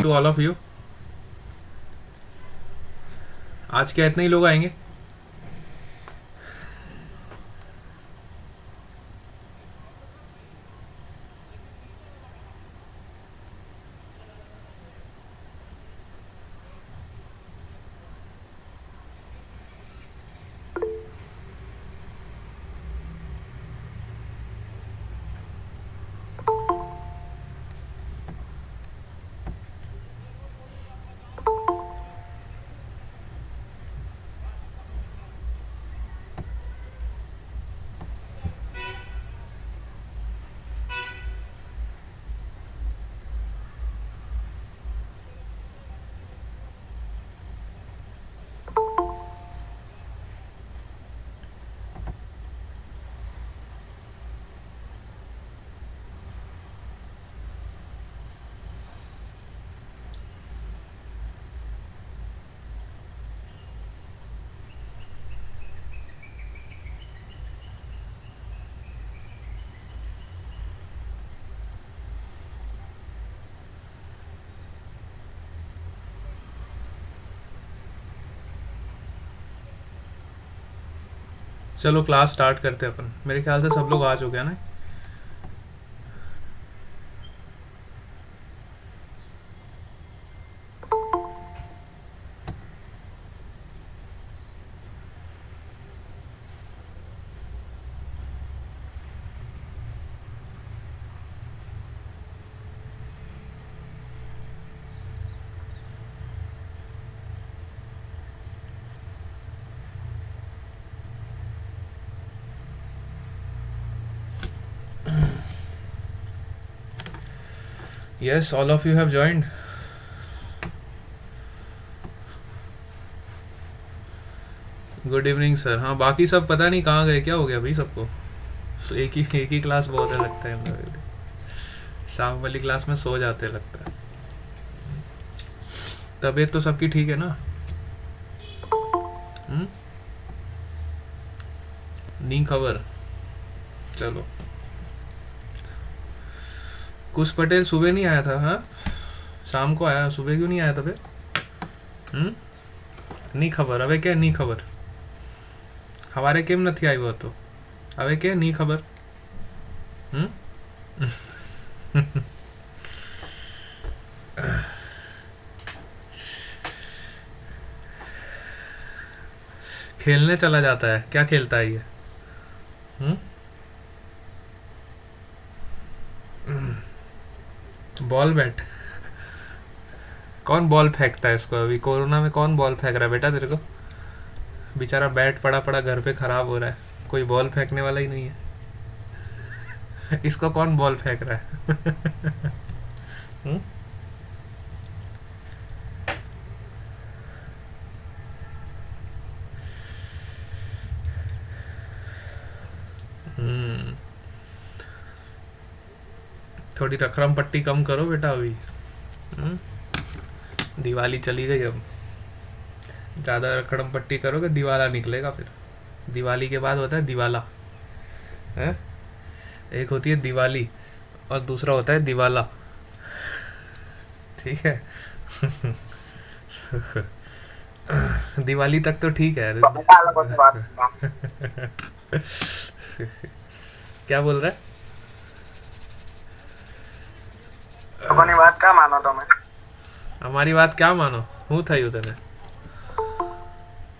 To all of you. आज क्या इतने ही लोग आएंगे? चलो क्लास स्टार्ट करते हैं अपन। मेरे ख्याल से सब लोग आ चुके हैं ना। Yes, all of you have joined. Good evening sir. हाँ, बाकी सब पता नहीं कहाँ गए, क्या हो गया भाई सबको। So, एक ही क्लास बहुत है लगता है हम लोगों के लिए। शाम वाली क्लास में सो जाते लगता है। तबीयत तो सबकी ठीक है ना? हम्म? नी खबर। चलो, कुछ पटेल सुबह नहीं आया था? हाँ, शाम को आया, सुबह क्यों नहीं आया था फिर? नी खबर अबे क्या नी खबर? हमारे केम નથી આવ્યો હતો? હવે કે ની ખબર? હમ खेलने चला जाता है, क्या खेलता है ये? Ball bat? कौन बॉल फेंकता है इसको? अभी कोरोना में कौन बॉल फेंक रहा है बेटा तेरे को? बेचारा बैट पड़ा पड़ा घर पे खराब हो रहा है, कोई बॉल फेंकने वाला ही नहीं है। इसको कौन बॉल फेंक रहा है? हम्म? हम्म, थोड़ी रखरम पट्टी कम करो बेटा अभी। हम्म? दिवाली चली गई अब, ज़्यादा रखड़म पट्टी करोगे दिवाला निकलेगा फिर। दिवाली के बाद होता है दिवाला है। एक होती है दिवाली और दूसरा होता है दिवाला, ठीक है? दिवाली तक तो ठीक है। क्या बोल रहा है? લોકોની વાત કા માનો તમે? हमारी बात क्या मानो? हूँ थी तने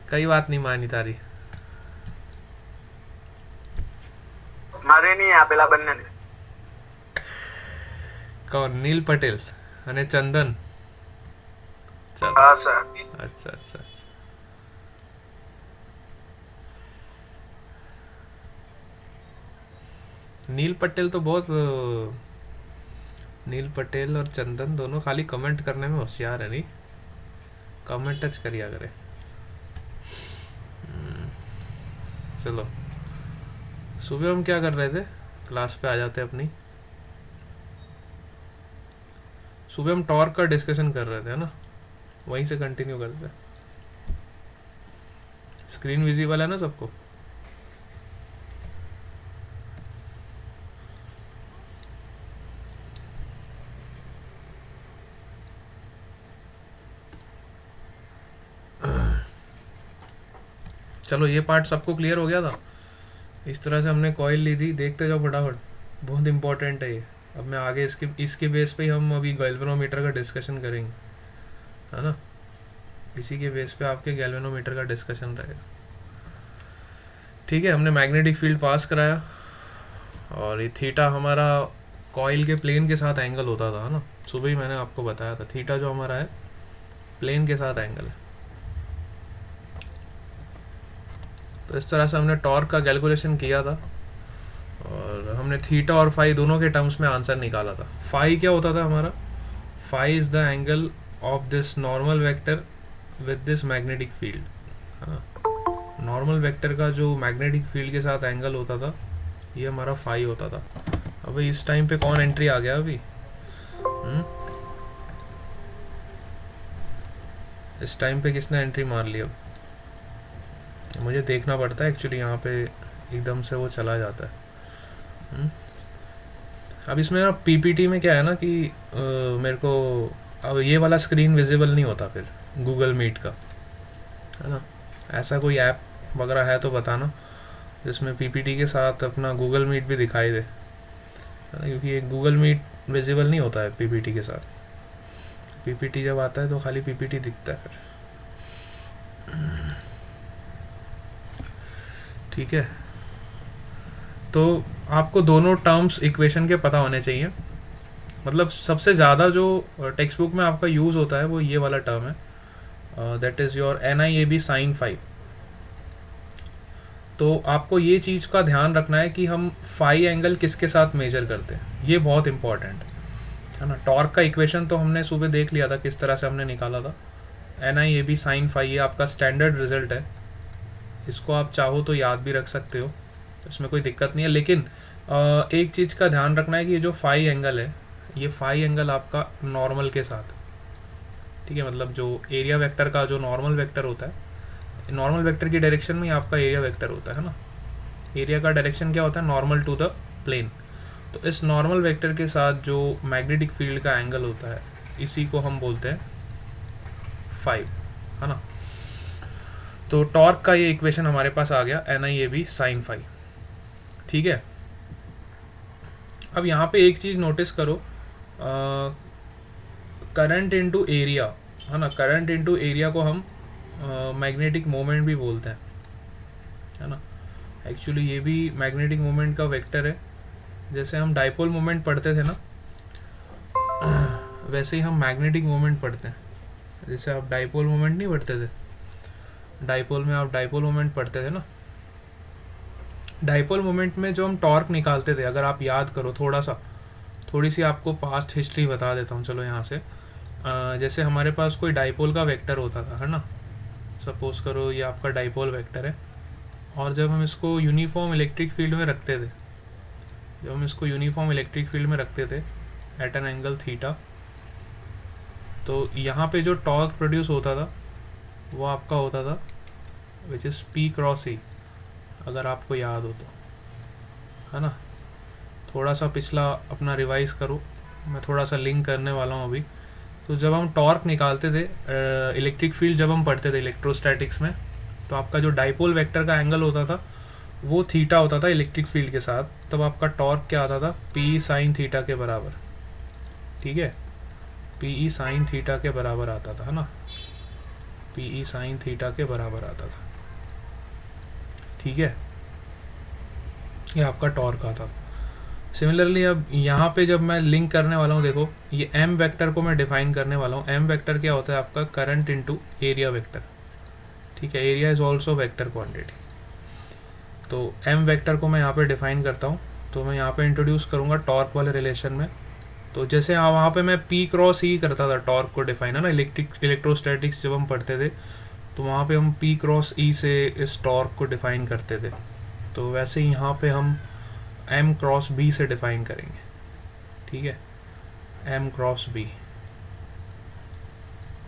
कई बात नहीं मानी तारी। મારે નહીં આ પેલા બંનેને. कौन? नील पटेल अने चंदन? चलो, હા સર. अच्छा अच्छा अच्छा। नील पटेल तो बहुत नील पटेल और चंदन दोनों खाली कमेंट करने में होशियार है नहीं? कमेंट टच करिया करे। चलो, सुबह हम क्या कर रहे थे? क्लास पे आ जाते अपनी। सुबह हम टॉर्क का डिस्कशन कर रहे थे ना, वहीं से कंटिन्यू करते हैं। स्क्रीन विजिबल है ना सबको? चलो ये पार्ट सबको क्लियर हो गया था। इस तरह से हमने कॉइल ली थी, देखते जाओ फटाफट, बहुत इंपॉर्टेंट है ये। अब मैं आगे इसके बेस पे ही हम अभी गैल्वेनोमीटर का डिस्कशन करेंगे, है ना। इसी के बेस पे आपके गैल्वेनोमीटर का डिस्कशन रहेगा। ठीक है, हमने मैग्नेटिक फील्ड पास कराया, और ये थीटा हमारा कॉइल के प्लेन के साथ एंगल होता था, है ना। सुबह ही मैंने आपको बताया था, थीटा जो हमारा है प्लेन के साथ एंगल है। तो इस तरह से हमने टॉर्क का कैलकुलेशन किया था, और हमने थीटा और फाई दोनों के टर्म्स में आंसर निकाला था। फाई क्या होता था हमारा, phi is the angle of this normal vector with this magnetic field, हाँ। नॉर्मल वेक्टर का जो मैग्नेटिक फील्ड के साथ एंगल होता था, ये हमारा फाई होता था। अबे इस टाइम पे कौन एंट्री आ गया अभी, इस टाइम पे किसने एंट्री मार ली? अब मुझे देखना पड़ता है एक्चुअली, यहाँ पे एकदम से वो चला जाता है। अब इसमें ना पीपीटी में क्या है ना कि मेरे को अब ये वाला स्क्रीन विजिबल नहीं होता फिर गूगल मीट का, है ना। ऐसा कोई ऐप वगैरह है तो बताना जिसमें पीपीटी के साथ अपना गूगल मीट भी दिखाई दे, है ना, क्योंकि ये गूगल मीट विजिबल नहीं होता है पीपीटी के साथ। पीपीटी जब आता है तो खाली पीपीटी दिखता है फिर। ठीक है, तो आपको दोनों टर्म्स इक्वेशन के पता होने चाहिए। मतलब सबसे ज़्यादा जो टेक्स्ट बुक में आपका यूज़ होता है वो ये वाला टर्म है, that is your NIAB sin phi. तो आपको ये चीज़ का ध्यान रखना है कि हम फाई एंगल किसके साथ मेजर करते हैं, ये बहुत इंपॉर्टेंट है ना। टॉर्क का इक्वेशन तो हमने सुबह देख लिया था किस तरह से हमने निकाला था। NIAB sin फाई ये आपका स्टैंडर्ड रिजल्ट है, इसको आप चाहो तो याद भी रख सकते हो, इसमें कोई दिक्कत नहीं है। लेकिन एक चीज़ का ध्यान रखना है कि ये जो फाई एंगल है, ये फाई एंगल आपका नॉर्मल के साथ, ठीक है। मतलब जो एरिया वेक्टर का जो नॉर्मल वेक्टर होता है, नॉर्मल वेक्टर की डायरेक्शन में ही आपका एरिया वेक्टर होता है ना। एरिया का डायरेक्शन क्या होता है, नॉर्मल टू द प्लेन। तो इस नॉर्मल वेक्टर के साथ जो मैग्नेटिक फील्ड का एंगल होता है, इसी को हम बोलते हैं फाई, है ना। तो टॉर्क का ये इक्वेशन हमारे पास आ गया, NIAB sin फाई। ठीक है, अब यहाँ पे एक चीज़ नोटिस करो, करंट इनटू एरिया, है ना। करंट इनटू एरिया को हम मैग्नेटिक मोमेंट भी बोलते हैं, है ना। एक्चुअली ये भी मैग्नेटिक मोमेंट का वेक्टर है। जैसे हम डाइपोल मोमेंट पढ़ते थे ना, वैसे ही हम मैग्नेटिक मोमेंट पढ़ते हैं। जैसे आप डाइपोल मोमेंट नहीं पढ़ते थे, डाइपोल में आप डाइपोल मोमेंट पढ़ते थे ना। डाइपोल मोमेंट में जो हम टॉर्क निकालते थे, अगर आप याद करो थोड़ी सी आपको पास्ट हिस्ट्री बता देता हूँ। चलो यहाँ से जैसे हमारे पास कोई डाइपोल का वेक्टर होता था, है ना। सपोज करो ये आपका डाइपोल वेक्टर है, और जब हम इसको यूनिफॉर्म इलेक्ट्रिक फील्ड में रखते थे, एट एन एंगल थीटा, तो यहाँ पे जो टॉर्क प्रोड्यूस होता था वो आपका होता था which is P cross E, अगर आपको याद हो तो, है ना। थोड़ा सा पिछला अपना रिवाइज करो, मैं थोड़ा सा लिंक करने वाला हूँ अभी। तो जब हम टॉर्क निकालते थे, इलेक्ट्रिक फील्ड जब हम पढ़ते थे इलेक्ट्रोस्टैटिक्स में, तो आपका जो डाइपोल वेक्टर का एंगल होता था वो थीटा होता था इलेक्ट्रिक फील्ड के साथ। तब आपका टॉर्क क्या आता था, P साइन थीटा के बराबर, ठीक है। PE साइन थीटा के बराबर आता था, है ना। PE साइन थीटा के बराबर आता था, ठीक है। ये आपका टॉर्क आता था। सिमिलरली अब यहाँ पे जब मैं लिंक करने वाला हूँ, देखो ये M वेक्टर को मैं डिफाइन करने वाला हूँ। M वेक्टर क्या होता है आपका, करंट इनटू एरिया वेक्टर, ठीक है। Area is also vector quantity. तो M वेक्टर को मैं यहाँ पे डिफाइन करता हूँ, तो मैं यहाँ पे इंट्रोड्यूस करूँगा टॉर्क वाले रिलेशन में। तो जैसे वहाँ पे मैं P क्रॉस E करता था टॉर्क को डिफाइन, है ना। इलेक्ट्रोस्टैटिक्स जब हम पढ़ते थे तो वहाँ पे हम P क्रॉस E से इस टॉर्क को डिफाइन करते थे। तो वैसे ही यहाँ पे हम M क्रॉस B से डिफाइन करेंगे, ठीक है। M क्रॉस B,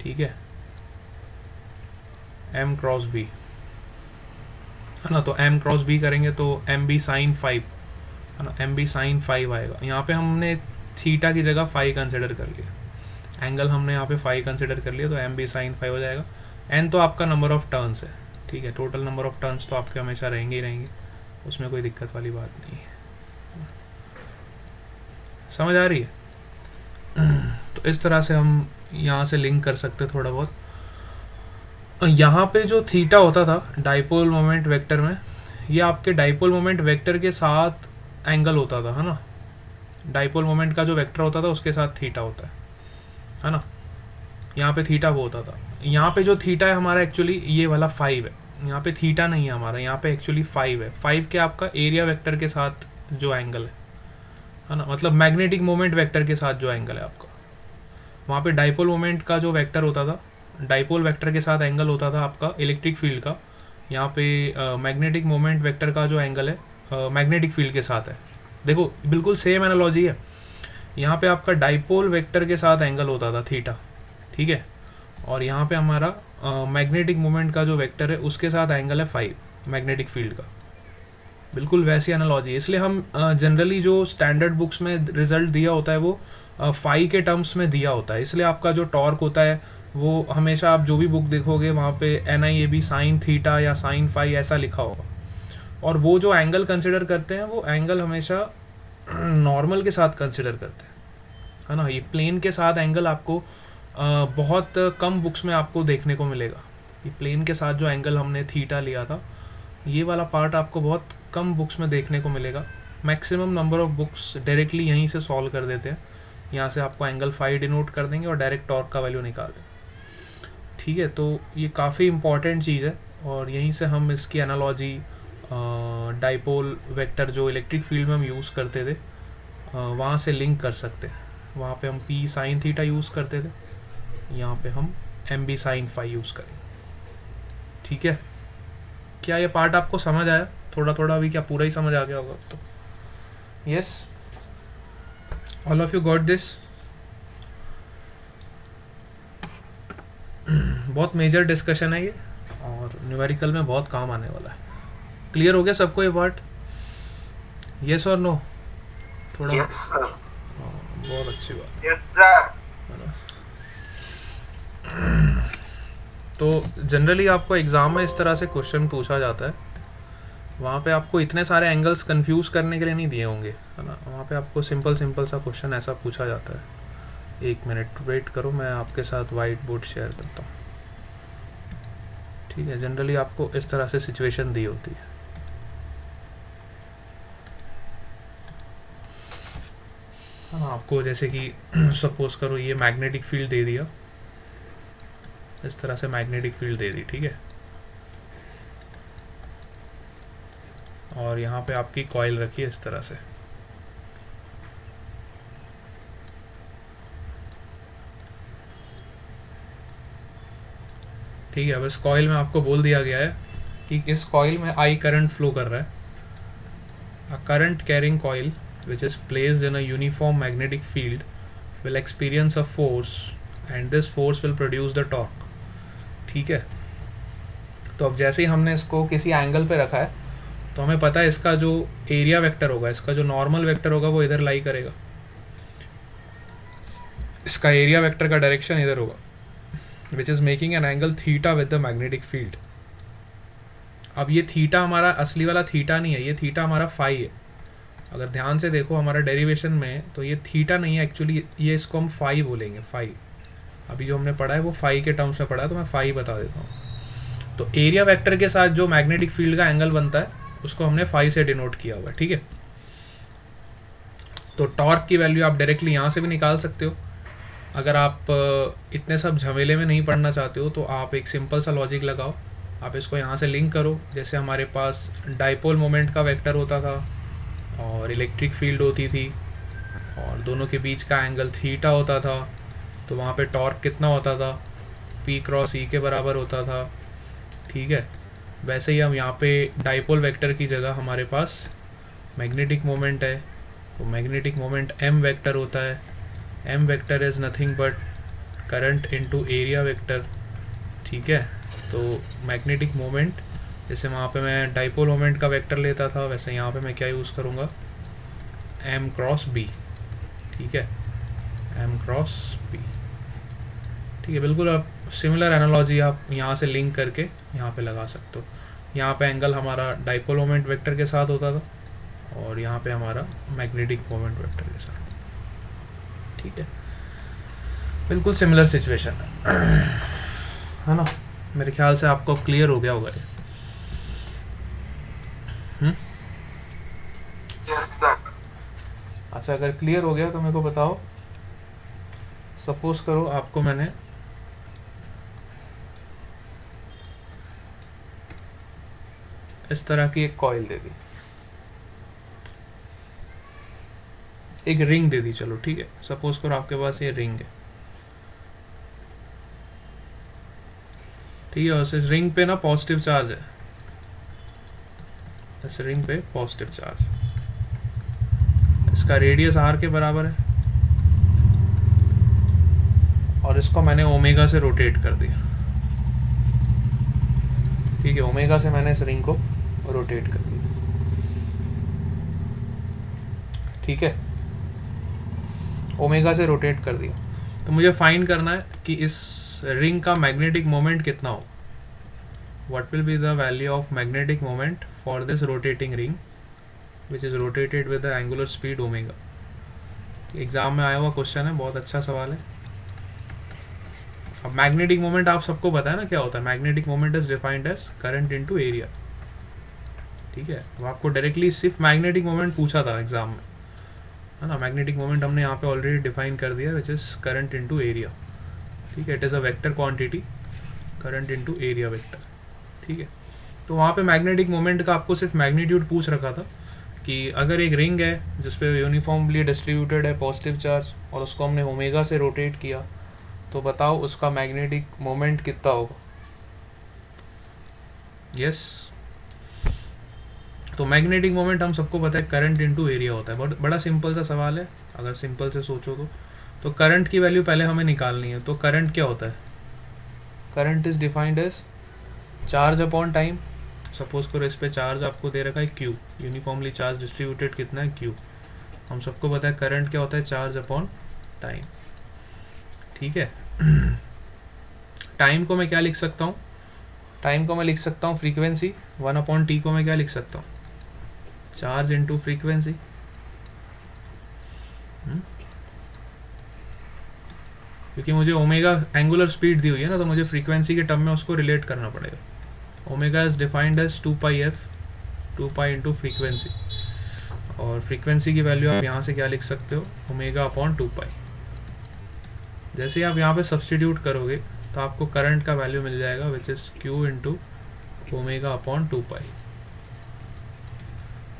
ठीक है। M क्रॉस B, है ना। तो M क्रॉस B करेंगे तो MB साइन 5, है ना। MB साइन 5 आएगा। यहाँ पे हमने थीटा की जगह फाई कंसिडर कर लिया, एंगल हमने यहाँ पे फाई कंसिडर कर लिया, तो MB साइन 5 हो जाएगा। N तो आपका नंबर ऑफ टर्न्स है, ठीक है, टोटल नंबर ऑफ टर्न्स तो आपके हमेशा रहेंगे ही रहेंगे, उसमें कोई दिक्कत वाली बात नहीं है। समझ आ रही है? तो इस तरह से हम यहाँ से लिंक कर सकते थोड़ा बहुत। यहाँ पे जो थीटा होता था डाइपोल मोमेंट वेक्टर में, ये आपके डाइपोल मोमेंट वेक्टर के साथ एंगल होता था, है ना। डाइपोल मोमेंट का जो वेक्टर होता था उसके साथ थीटा होता है ना। यहाँ पे थीटा वो होता था। यहाँ पे जो थीटा है हमारा एक्चुअली ये वाला 5 है, यहाँ पे थीटा नहीं है हमारा, यहाँ पे एक्चुअली 5 है। 5 के आपका एरिया वेक्टर के साथ जो एंगल है ना, मतलब मैग्नेटिक मोमेंट वेक्टर के साथ जो एंगल है आपका। वहाँ पे डाइपोल मोमेंट का जो वेक्टर होता था, डाइपोल वेक्टर के साथ एंगल होता था आपका इलेक्ट्रिक फील्ड का। यहाँ पे मैग्नेटिक मोमेंट वेक्टर का जो एंगल है मैग्नेटिक फील्ड के साथ है। देखो बिल्कुल सेम एनालॉजी है। यहाँ पे आपका डाइपोल वेक्टर के साथ एंगल होता था थीटा, ठीक है, और यहाँ पे हमारा मैग्नेटिक मोमेंट का जो वेक्टर है उसके साथ एंगल है 5 मैग्नेटिक फील्ड का। बिल्कुल वैसी एनालॉजी है। इसलिए हम जनरली जो स्टैंडर्ड बुक्स में रिजल्ट दिया होता है वो फाई के टर्म्स में दिया होता है। इसलिए आपका जो टॉर्क होता है वो हमेशा आप जो भी बुक देखोगे वहाँ पे NIAB साइन थीटा या साइन फाई ऐसा लिखा होगा। और वो जो एंगल कंसिडर करते हैं वो एंगल हमेशा नॉर्मल के साथ कंसिडर करते हैं, है ना। ये प्लेन के साथ एंगल आपको बहुत कम बुक्स में आपको देखने को मिलेगा। ये प्लेन के साथ जो एंगल हमने थीटा लिया था, ये वाला पार्ट आपको बहुत कम बुक्स में देखने को मिलेगा। Maximum number of books directly यहीं से सॉल्व कर देते हैं। यहाँ से आपको एंगल फाई डिनोट कर देंगे और डायरेक्ट टॉर्क का वैल्यू निकाल देंगे, ठीक है। तो ये काफ़ी इंपॉर्टेंट चीज़ है और यहीं से हम इसकी एनालॉजी डाइपोल वेक्टर जो इलेक्ट्रिक फील्ड में हम यूज़ करते थे वहाँ से लिंक कर सकते हैं। वहाँ पे हम P साइन थीटा यूज़ करते थे, यहाँ पे हम MB साइन फाई यूज़ करेंगे, ठीक है। क्या ये पार्ट आपको समझ आया? थोड़ा थोड़ा अभी क्या पूरा ही समझ आ गया होगा तो? Yes, all of you got this? बहुत मेजर डिस्कशन है ये और न्यूमेरिकल में बहुत काम आने वाला है। क्लियर हो गया सबको ये पार्ट? यस और नो? थोड़ा यस सर। बहुत अच्छी बात। Yes sir. तो जनरली आपको एग्ज़ाम में इस तरह से क्वेश्चन पूछा जाता है। वहाँ पे आपको इतने सारे एंगल्स कंफ्यूज करने के लिए नहीं दिए होंगे, है ना। वहाँ पे आपको सिंपल सा क्वेश्चन ऐसा पूछा जाता है। 1 मिनट वेट करो, मैं आपके साथ वाइट बोर्ड शेयर करता हूँ, ठीक है। जनरली आपको इस तरह से सिचुएशन दी होती है। हाँ, आपको जैसे कि सपोज करो ये मैग्नेटिक फील्ड दे दिया, इस तरह से मैग्नेटिक फील्ड दे दी, ठीक है। और यहाँ पे आपकी कॉइल रखी है इस तरह से, ठीक है। अब इस कॉइल में आपको बोल दिया गया है कि इस कॉइल में I करंट फ्लो कर रहा है। A current carrying coil which is placed in a uniform magnetic field will experience a force and this force will produce the torque, ठीक है। तो अब जैसे ही हमने इसको किसी एंगल पे रखा है तो हमें पता है इसका जो एरिया वेक्टर होगा, इसका जो नॉर्मल वेक्टर होगा वो इधर लाई करेगा। इसका एरिया वेक्टर का डायरेक्शन इधर होगा, which is making an angle theta with the magnetic field. अब ये थीटा हमारा असली वाला थीटा नहीं है, ये थीटा हमारा फाई है। अगर ध्यान से देखो हमारा डेरिवेशन में तो ये थीटा नहीं है एक्चुअली, ये इसको हम फाई बोलेंगे, फाई। अभी जो हमने पढ़ा है वो फाई के टर्म्स में पढ़ा है, तो मैं फाई बता देता हूँ। तो एरिया वेक्टर के साथ जो मैग्नेटिक फील्ड का एंगल बनता है उसको हमने फाई से डिनोट किया हुआ है, ठीक है। तो टॉर्क की वैल्यू आप डायरेक्टली यहाँ से भी निकाल सकते हो। अगर आप इतने सब झमेले में नहीं पढ़ना चाहते हो तो आप एक सिंपल सा लॉजिक लगाओ, आप इसको यहाँ से लिंक करो। जैसे हमारे पास डाइपोल मोमेंट का वेक्टर होता था और इलेक्ट्रिक फील्ड होती थी और दोनों के बीच का एंगल थीटा होता था, तो वहाँ पे टॉर्क कितना होता था? P क्रॉस E के बराबर होता था, ठीक है। वैसे ही हम यहाँ पे डाइपोल वेक्टर की जगह हमारे पास मैग्नेटिक मोमेंट है, तो मैग्नेटिक मोमेंट M वेक्टर होता है। M vector is nothing but current into area vector, ठीक है। तो मैग्नेटिक मोमेंट, जैसे वहाँ पे मैं डाइपोल मोमेंट का वेक्टर लेता था, वैसे यहाँ पे मैं क्या यूज़ करूँगा? M क्रॉस B, ठीक है, M क्रॉस B, ठीक है, बिल्कुल आप सिमिलर एनालॉजी आप यहाँ से लिंक करके यहाँ पे लगा सकते हो। यहाँ पे एंगल हमारा डाइपोल मोमेंट वेक्टर के साथ होता था और यहाँ पे हमारा मैग्नेटिक मोमेंट वेक्टर के साथ, ठीक है, बिल्कुल सिमिलर सिचुएशन है ना। मेरे ख्याल से आपको क्लियर हो गया होगा ये। अच्छा, अगर क्लियर हो गया तो मेरे को बताओ। सपोज करो आपको मैंने इस तरह की एक कॉइल दे दी, एक रिंग दे दी, चलो ठीक है, सपोज करो आपके पास ये रिंग है, ठीक है, और इस रिंग पे ना पॉजिटिव चार्ज है, इस रिंग पे पॉजिटिव चार्ज, इसका रेडियस r के बराबर है और इसको मैंने ओमेगा से रोटेट कर दिया, ठीक है, ओमेगा से मैंने इस रिंग को रोटेट कर दिया, ठीक है, ओमेगा से रोटेट कर दिया। तो मुझे फाइंड करना है कि इस रिंग का मैग्नेटिक मोमेंट कितना हो। What will be the value of magnetic moment for this rotating ring which is rotated with the angular speed omega. Exam में आया हुआ क्वेश्चन है, बहुत अच्छा सवाल है। अब मैग्नेटिक मोमेंट आप सबको पता है ना क्या होता है। Magnetic moment is defined as current into area, ठीक है। अब आपको डायरेक्टली सिर्फ मैग्नेटिक मोमेंट पूछा था एग्जाम में, है ना। मैग्नेटिक मोमेंट हमने यहाँ पे ऑलरेडी डिफाइन कर दिया, which is current into area, ठीक है। It is a vector quantity, current into area vector, ठीक है। तो वहाँ पे मैग्नेटिक मोमेंट का आपको सिर्फ मैग्नीट्यूड पूछ रखा था कि अगर एक रिंग है जिसपे यूनिफॉर्मली डिस्ट्रीब्यूटेड है पॉजिटिव चार्ज और उसको हमने ओमेगा से रोटेट किया, तो बताओ उसका मैग्नेटिक मोमेंट कितना होगा। यस, तो मैग्नेटिक मोमेंट हम सबको पता है करंट इनटू एरिया होता है। बहुत बड़ा सिंपल सा सवाल है, अगर सिंपल से सोचो तो करंट की वैल्यू पहले हमें निकालनी है। तो करंट क्या होता है? Current is defined as charge upon time. Suppose करो इस पे चार्ज आपको दे रखा है Q, यूनिफॉर्मली चार्ज डिस्ट्रीब्यूटेड कितना है Q। हम सबको पता है करंट क्या होता है, चार्ज अपॉन टाइम, ठीक है। टाइम को मैं क्या लिख सकता हूँ? टाइम को मैं लिख सकता हूँ फ्रीक्वेंसी। 1/t को मैं क्या लिख सकता हूँ? Charge into frequency. क्योंकि मुझे ओमेगा एंगुलर स्पीड दी हुई है ना, तो मुझे फ्रीक्वेंसी के टर्म में उसको रिलेट करना पड़ेगा। Omega is defined as 2πf, 2π into frequency. और फ्रीक्वेंसी की वैल्यू आप यहाँ से क्या लिख सकते हो? Omega upon 2π। जैसे ही आप यहाँ पे सब्सटीट्यूट करोगे तो आपको करंट का वैल्यू मिल जाएगा, which is Q into omega upon 2π।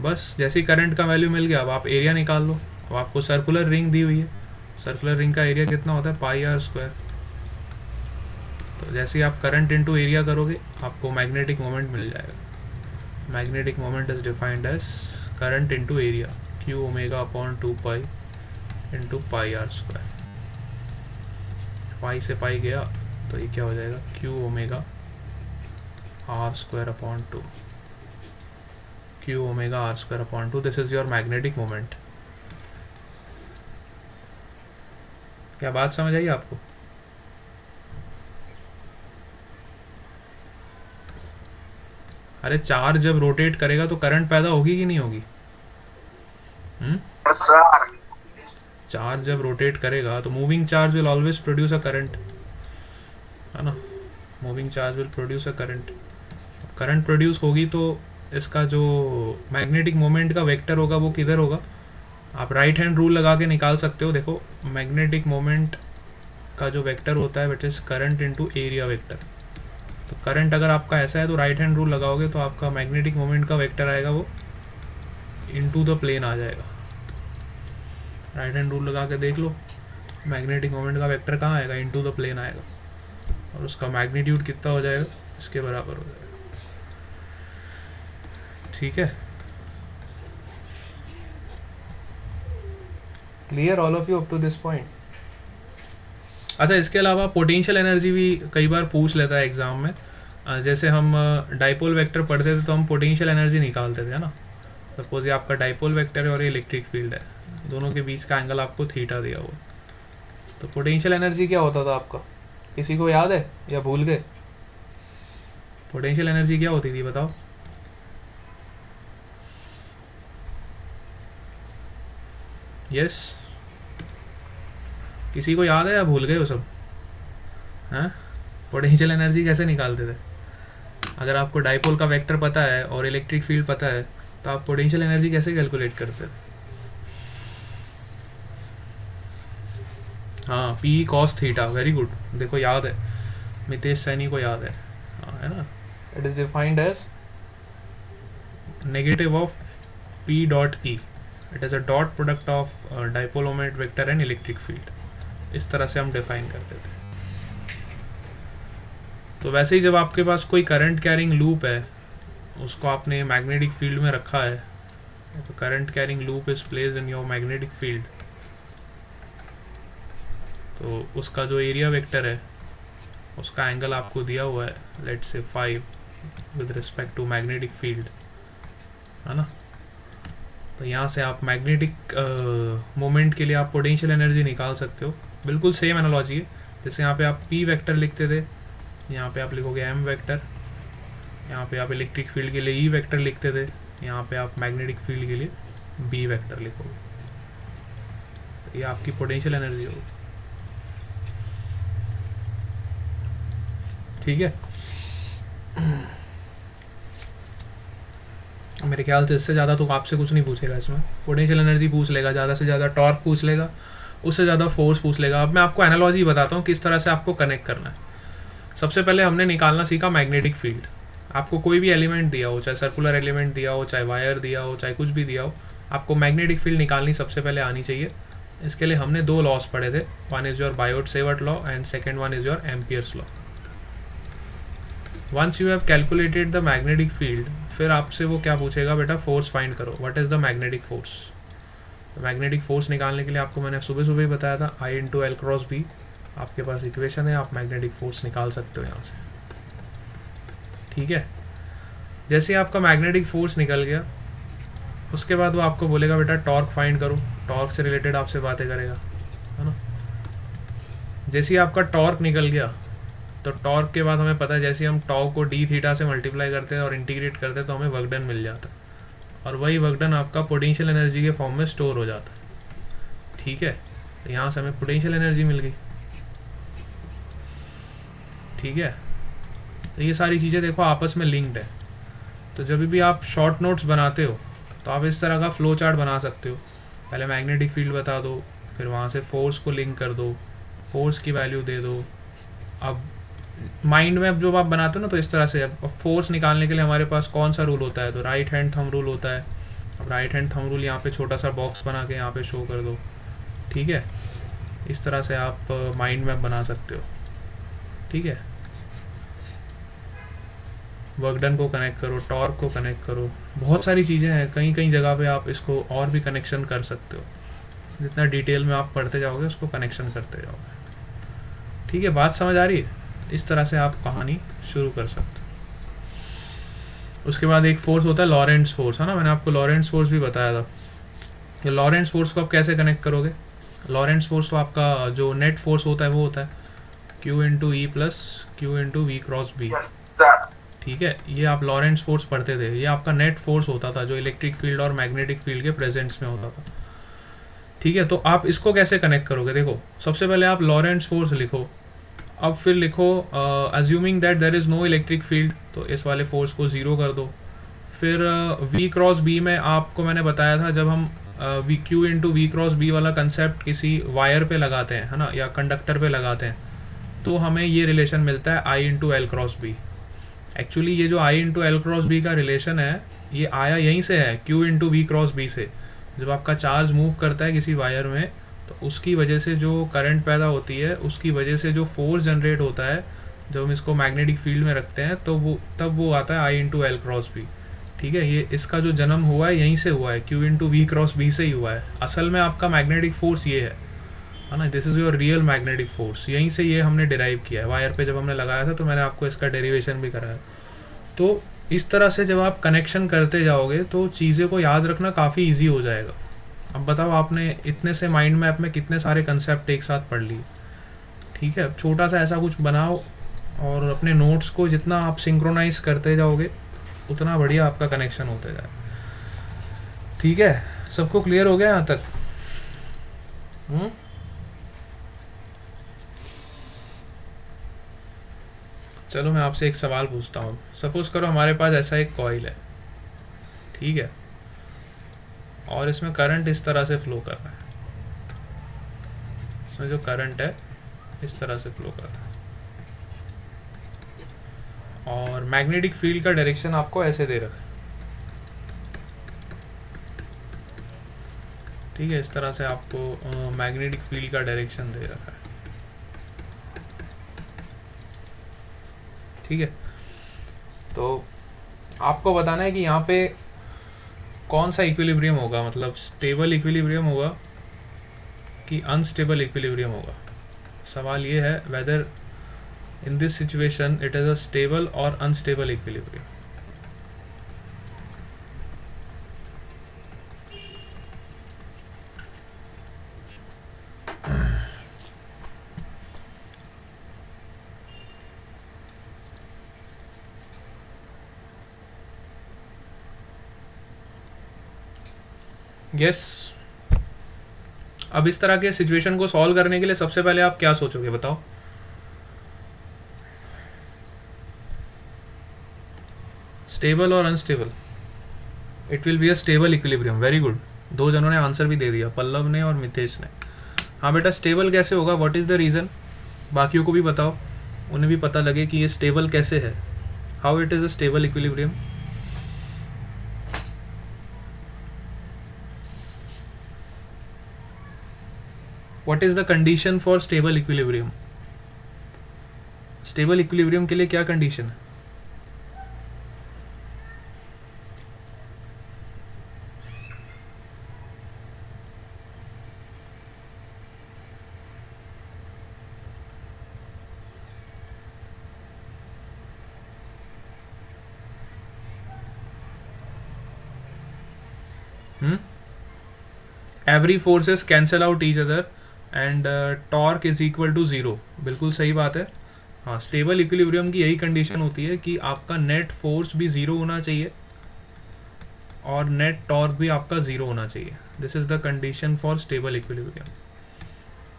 बस जैसे ही करंट का वैल्यू मिल गया, अब आप एरिया निकाल लो। अब आपको सर्कुलर रिंग दी हुई है, सर्कुलर रिंग का एरिया कितना होता है? πr²। तो जैसे ही आप करंट इनटू एरिया करोगे आपको मैग्नेटिक मोमेंट मिल जाएगा। Magnetic moment is defined as current into area, Q omega upon 2π into πr²। Pi से पाई गया तो ये क्या हो जाएगा? Q omega r² upon 2, Q omega r² upon 2। This is your magnetic moment. क्या बात समझ आई आपको? अरे चार्ज जब रोटेट करेगा तो करंट पैदा होगी कि नहीं होगी? सर चार्ज जब रोटेट करेगा तो moving charge will always produce a current, है ना। Moving charge will produce a current. Current produce होगी तो इसका जो मैग्नेटिक मोमेंट का वेक्टर होगा वो किधर होगा? आप राइट हैंड रूल लगा के निकाल सकते हो। देखो मैग्नेटिक मोमेंट का जो वेक्टर होता है which is current into area vector. तो करंट अगर आपका ऐसा है तो राइट हैंड रूल लगाओगे तो आपका मैग्नेटिक मोमेंट का वेक्टर आएगा वो इनटू द प्लेन आ जाएगा। राइट हैंड रूल लगा के देख लो, मैग्नेटिक मोमेंट का वेक्टर कहाँ आएगा? इनटू द प्लेन आएगा। और उसका मैग्नीट्यूड कितना हो जाएगा? इसके बराबर हो जाएगा, ठीक है। Clear all of you up to this point? अच्छा, इसके अलावा पोटेंशियल एनर्जी भी कई बार पूछ लेता है एग्जाम में। जैसे हम डाइपोल वेक्टर पढ़ते थे तो हम पोटेंशियल एनर्जी निकालते थे, है ना। सपोज ये आपका डाइपोल वेक्टर है और ये इलेक्ट्रिक फील्ड है, दोनों के बीच का एंगल आपको थीटा दिया हुआ। तो पोटेंशियल एनर्जी क्या होता था आपका? किसी को याद है या भूल गए? पोटेंशियल एनर्जी क्या होती थी बताओ? यस, किसी को याद है या भूल गए वो सब? हाँ, पोटेंशियल एनर्जी कैसे निकालते थे? अगर आपको डाइपोल का वेक्टर पता है और इलेक्ट्रिक फील्ड पता है तो आप पोटेंशियल एनर्जी कैसे कैलकुलेट करते थे? हाँ, P cos theta, very good, देखो याद है, मितेश सैनी को याद है। हाँ, है ना, it is defined as negative of p dot e, it is a dot product of dipole moment vector and electric field. इस तरह से हम डिफाइन करते थे। तो वैसे ही जब आपके पास कोई करंट कैरिंग लूप है, उसको आपने मैग्नेटिक फील्ड में रखा है, तो current carrying loop is placed in your magnetic field, तो उसका जो एरिया वेक्टर है उसका एंगल आपको दिया हुआ है, let's say 5 with respect to magnetic field, है ना। तो यहाँ से आप मैग्नेटिक मोमेंट के लिए आप पोटेंशियल एनर्जी निकाल सकते हो। बिल्कुल सेम एनालॉजी है, जैसे यहाँ पे आप पी वेक्टर लिखते थे, यहाँ पे आप लिखोगे एम वेक्टर, यहाँ पे आप इलेक्ट्रिक फील्ड के लिए ई वेक्टर लिखते थे, यहाँ पे आप मैग्नेटिक फील्ड के लिए बी वेक्टर लिखोगे। तो ये आपकी पोटेंशियल एनर्जी होगी, ठीक है। मेरे ख्याल से इससे ज़्यादा तो आपसे कुछ नहीं पूछेगा इसमें। पोटेंशियल एनर्जी पूछ लेगा, ज़्यादा से ज़्यादा टॉर्क पूछ लेगा, उससे ज़्यादा फोर्स पूछ लेगा। अब मैं आपको एनालॉजी बताता हूँ किस तरह से आपको कनेक्ट करना है। सबसे पहले हमने निकालना सीखा मैग्नेटिक फील्ड। आपको कोई भी एलिमेंट दिया हो, चाहे सर्कुलर एलिमेंट दिया हो, चाहे वायर दिया हो, चाहे कुछ भी दिया हो, आपको मैग्नेटिक फील्ड निकालनी सबसे पहले आनी चाहिए। इसके लिए हमने 2 लॉस पढ़े थे, one is your Biot Savart law and second one is your Ampere's law. Once you have calculated the magnetic field, फिर आपसे वो क्या पूछेगा, बेटा फोर्स फाइंड करो, what is the magnetic force. Magnetic force निकालने के लिए आपको मैंने सुबह सुबह ही बताया था, I into l cross b. आपके पास इक्वेशन है, आप मैग्नेटिक फोर्स निकाल सकते हो यहाँ से, ठीक है। जैसे आपका मैग्नेटिक फोर्स निकल गया, उसके बाद वो आपको बोलेगा बेटा टॉर्क फाइंड करो, टॉर्क से रिलेटेड आपसे बातें करेगा, है ना। जैसे ही आपका टॉर्क निकल गया, तो टॉर्क के बाद हमें पता है जैसे हम टॉ को डी थीटा से मल्टीप्लाई करते हैं और इंटीग्रेट करते हैं तो हमें वर्क डन मिल जाता है, और वही वर्क डन आपका पोटेंशियल एनर्जी के फॉर्म में स्टोर हो जाता है, ठीक है। तो यहाँ से हमें पोटेंशियल एनर्जी मिल गई, ठीक है। तो ये सारी चीज़ें देखो आपस में लिंक्ड है। तो जब भी आप शॉर्ट नोट्स बनाते हो तो आप इस तरह का फ्लो चार्ट बना सकते हो। पहले मैग्नेटिक फील्ड बता दो, फिर वहाँ से फोर्स को लिंक कर दो, फोर्स की वैल्यू दे दो। अब माइंड में जो आप बनाते हो ना, तो इस तरह से अब फोर्स निकालने के लिए हमारे पास कौन सा रूल होता है, तो राइट हैंड थंब रूल होता है। अब राइट हैंड थंब रूल यहाँ पे छोटा सा बॉक्स बना के यहाँ पे शो कर दो, ठीक है। इस तरह से आप माइंड मैप बना सकते हो, ठीक है। वर्क डन को कनेक्ट करो, टॉर्क को कनेक्ट करो, बहुत सारी चीज़ें हैं। कहीं कहीं जगह पे आप इसको और भी कनेक्शन कर सकते हो। जितना डिटेल में आप पढ़ते जाओगे उसको कनेक्शन करते जाओगे, ठीक है। बात समझ आ रही है? इस तरह से आप कहानी शुरू कर सकते हो। उसके बाद एक फोर्स होता है लॉरेंट्ज फोर्स, है ना। मैंने आपको लॉरेंट्ज फोर्स भी बताया था कि लॉरेंट्ज फोर्स को आप कैसे कनेक्ट करोगे। लॉरेंट्ज फोर्स तो आपका जो नेट फोर्स होता है वो होता है Q into e plus Q into v cross b, ठीक है। ये आप लॉरेंट्ज फोर्स पढ़ते थे, ये आपका नेट फोर्स होता था जो इलेक्ट्रिक फील्ड और मैग्नेटिक फील्ड के प्रेजेंस में होता था, ठीक है। तो आप इसको कैसे कनेक्ट करोगे, देखो सबसे पहले आप लॉरेंट्ज फोर्स लिखो, अब फिर लिखो assuming that there is no electric field, तो इस वाले फोर्स को 0 कर दो। फिर V क्रॉस B में आपको मैंने बताया था, जब हम Q into v cross b वाला कंसेप्ट किसी वायर पे लगाते हैं, है ना, या कंडक्टर पे लगाते हैं, तो हमें ये रिलेशन मिलता है I into l cross b. Actually ये जो I into l cross B का रिलेशन है, ये आया यहीं से है, Q into v cross b से। जब आपका चार्ज मूव करता है किसी वायर में, तो उसकी वजह से जो करंट पैदा होती है, उसकी वजह से जो फोर्स जनरेट होता है, जब हम इसको मैग्नेटिक फील्ड में रखते हैं, तो वो तब वो आता है I into l cross b, ठीक है। ये इसका जो जन्म हुआ है यहीं से हुआ है, Q into v cross b से ही हुआ है। असल में आपका मैग्नेटिक फोर्स ये है ना, this is your real magnetic force. यहीं से ये हमने डिराइव किया है, वायर पे जब हमने लगाया था तो मैंने आपको इसका डेरिवेशन भी कराया। तो इस तरह से जब आप कनेक्शन करते जाओगे तो चीज़ें को याद रखना काफ़ी ईजी हो जाएगा। अब बताओ आपने इतने से माइंड मैप में कितने सारे कंसेप्ट एक साथ पढ़ लिए, ठीक है, अब छोटा सा ऐसा कुछ बनाओ और अपने नोट्स को जितना आप सिंक्रोनाइज करते जाओगे उतना बढ़िया आपका कनेक्शन होते जाए। ठीक है, सबको क्लियर हो गया यहाँ तक? चलो मैं आपसे एक सवाल पूछता हूँ। सपोज करो हमारे पास ऐसा एक कॉइल है, ठीक है, और इसमें करंट इस तरह से फ्लो कर रहा है। इसमें जो करंट है इस तरह से फ्लो कर रहा है और मैग्नेटिक फील्ड का डायरेक्शन आपको ऐसे दे रखा है। ठीक है, इस तरह से आपको मैग्नेटिक फील्ड का डायरेक्शन दे रखा है। ठीक है, तो आपको बताना है कि यहाँ पे कौन सा इक्विलिब्रियम होगा, मतलब स्टेबल इक्विलिब्रियम होगा कि अनस्टेबल इक्विलिब्रियम होगा। सवाल ये है whether in this situation it is a stable or unstable equilibrium. Yes, अब इस तरह के सिचुएशन को सॉल्व करने के लिए सबसे पहले आप क्या सोचोगे बताओ? Stable or unstable? It will be a stable equilibrium. Very good, दो जनों ने आंसर भी दे दिया, पल्लव ने और मितेश ने। हाँ बेटा, स्टेबल कैसे होगा? What is the reason? बाकियों को भी बताओ, उन्हें भी पता लगे कि ये स्टेबल कैसे है, how it is a stable equilibrium. What is the condition for stable equilibrium? Stable equilibrium के लिए क्या कंडीशन है? Every forces cancel out each other and torque is equal to zero. बिल्कुल सही बात है। हाँ, स्टेबल इक्विलिब्रियम की यही कंडीशन होती है कि आपका नेट फोर्स भी ज़ीरो होना चाहिए और नेट टॉर्क भी आपका ज़ीरो होना चाहिए। This is the condition for stable equilibrium.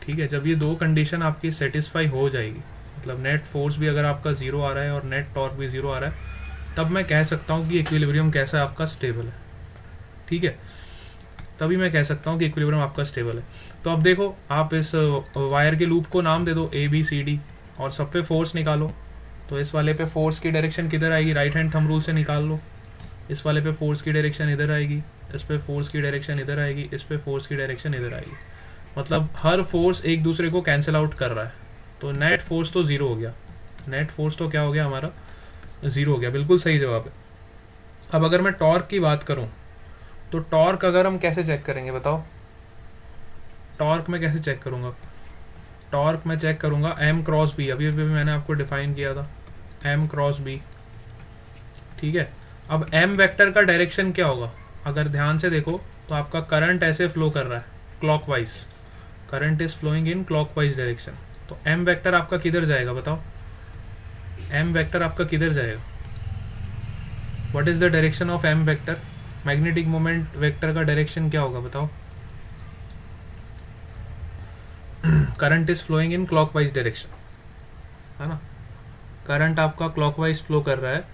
ठीक है, जब ये दो कंडीशन आपकी सेटिस्फाई हो जाएगी, मतलब नेट फोर्स भी अगर आपका ज़ीरो आ रहा है और नेट टॉर्क भी ज़ीरो आ रहा है, तब मैं कह सकता हूँ कि इक्विलिब्रियम कैसा है आपका, स्टेबल है। ठीक है, तभी मैं कह सकता हूँ कि इक्विलिब्रियम आपका स्टेबल है। तो अब देखो, आप इस वायर के लूप को नाम दे दो ABCD और सब पे फोर्स निकालो। तो इस वाले पे फोर्स की डायरेक्शन किधर आएगी? राइट हैंड थंब रूल से निकाल लो। इस वाले पे फोर्स की डायरेक्शन इधर आएगी, इस पे फोर्स की डायरेक्शन इधर आएगी, इस पे फोर्स की डायरेक्शन इधर आएगी। मतलब हर फोर्स एक दूसरे को कैंसिल आउट कर रहा है। तो नेट फोर्स तो ज़ीरो हो गया। नेट फोर्स तो क्या हो गया हमारा? ज़ीरो हो गया। बिल्कुल सही जवाब है। अब अगर मैं टॉर्क की बात करूँ तो टॉर्क अगर हम कैसे चेक करेंगे बताओ? टॉर्क मैं कैसे चेक करूँगा? टॉर्क मैं चेक करूँगा M क्रॉस B। अभी अभी मैंने आपको डिफाइन किया था, M क्रॉस B। ठीक है, अब M वेक्टर का डायरेक्शन क्या होगा? अगर ध्यान से देखो तो आपका करंट ऐसे फ्लो कर रहा है clockwise. Current is flowing in clockwise direction. तो M वेक्टर आपका किधर जाएगा बताओ? M वेक्टर आपका किधर जाएगा? What is the direction of M vector? Magnetic moment vector का डायरेक्शन क्या होगा बताओ? Current is flowing in clockwise direction, है ना? करंट आपका क्लॉकवाइज फ्लो कर रहा है,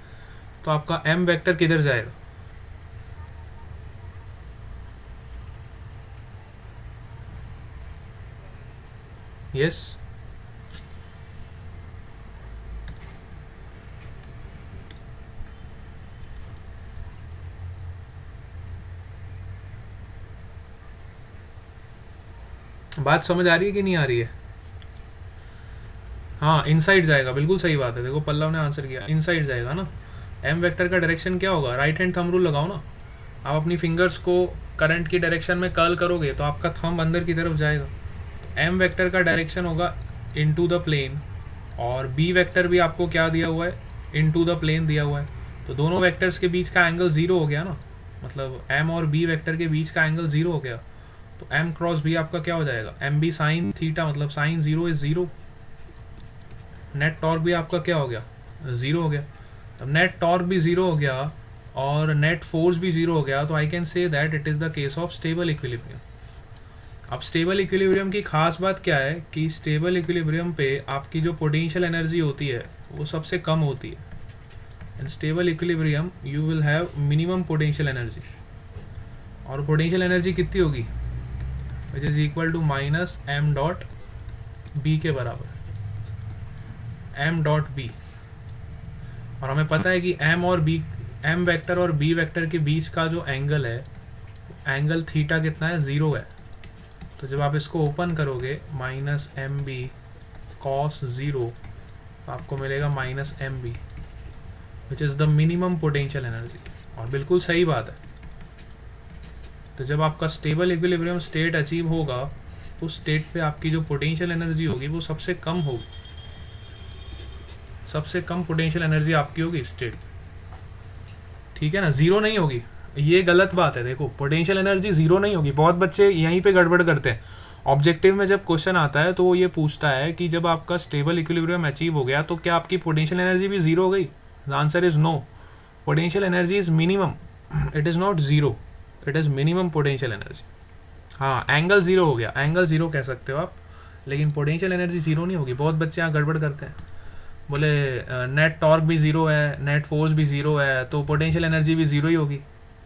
तो आपका M वेक्टर किधर जाएगा? यस, बात समझ आ रही है कि नहीं आ रही है? हाँ, इनसाइड जाएगा। बिल्कुल सही बात है। देखो पल्लव ने आंसर किया, इनसाइड जाएगा ना। M वेक्टर का डायरेक्शन क्या होगा? राइट हैंड थंब रूल लगाओ ना। आप अपनी फिंगर्स को करंट की डायरेक्शन में कर्ल करोगे तो आपका थंब अंदर की तरफ जाएगा। तो M वेक्टर का डायरेक्शन होगा इनटू द प्लेन, और B वेक्टर भी आपको क्या दिया हुआ है? इनटू द प्लेन दिया हुआ है। तो दोनों वेक्टर्स के बीच का एंगल ज़ीरो हो गया ना, मतलब M और B वेक्टर के बीच का एंगल ज़ीरो हो गया। तो M क्रॉस B आपका क्या हो जाएगा? MB साइन थीटा, मतलब sine zero is zero. Net torque भी आपका क्या हो गया, 0 हो गया। अब नेट टॉर्क भी 0 हो गया और नेट फोर्स भी 0 हो गया, तो I can say that it is the case of stable equilibrium. अब स्टेबल इक्विलिब्रियम की खास बात क्या है कि स्टेबल इक्विलिब्रियम पे आपकी जो पोटेंशियल एनर्जी होती है वो सबसे कम होती है। In stable equilibrium you will have minimum potential energy, और पोटेंशियल एनर्जी कितनी होगी, which is equal to minus M dot B के बराबर, एम डॉट बी। और हमें पता है कि एम और बी, एम वेक्टर और बी वेक्टर के बीच का जो एंगल है, एंगल थीटा कितना है, 0 है। तो जब आप इसको ओपन करोगे माइनस एम बी कॉस 0, आपको मिलेगा minus M B which is the minimum potential energy. और बिल्कुल सही बात है। तो जब आपका स्टेबल इक्विलिब्रियम स्टेट अचीव होगा, उस स्टेट पे आपकी जो पोटेंशियल एनर्जी होगी वो सबसे कम होगी, सबसे कम पोटेंशियल एनर्जी आपकी होगी स्टेट, ठीक है ना, 0 नहीं होगी। ये गलत बात है, देखो पोटेंशियल एनर्जी 0 नहीं होगी। बहुत बच्चे यहीं पे गड़बड़ करते हैं। ऑब्जेक्टिव में जब क्वेश्चन आता है तो वो ये पूछता है कि जब आपका स्टेबल इक्विलिब्रियम अचीव हो गया तो क्या आपकी पोटेंशियल एनर्जी भी 0 हो गई। The answer is no, potential energy is minimum, it is not 0, it is minimum potential energy. हाँ, एंगल 0 हो गया, एंगल 0 कह सकते हो आप, लेकिन पोटेंशियल एनर्जी 0 नहीं होगी। बहुत बच्चे यहाँ गड़बड़ करते हैं, बोले नेट टॉर्क भी 0 है, नेट फोर्स भी 0 है, तो पोटेंशियल एनर्जी भी 0 ही होगी।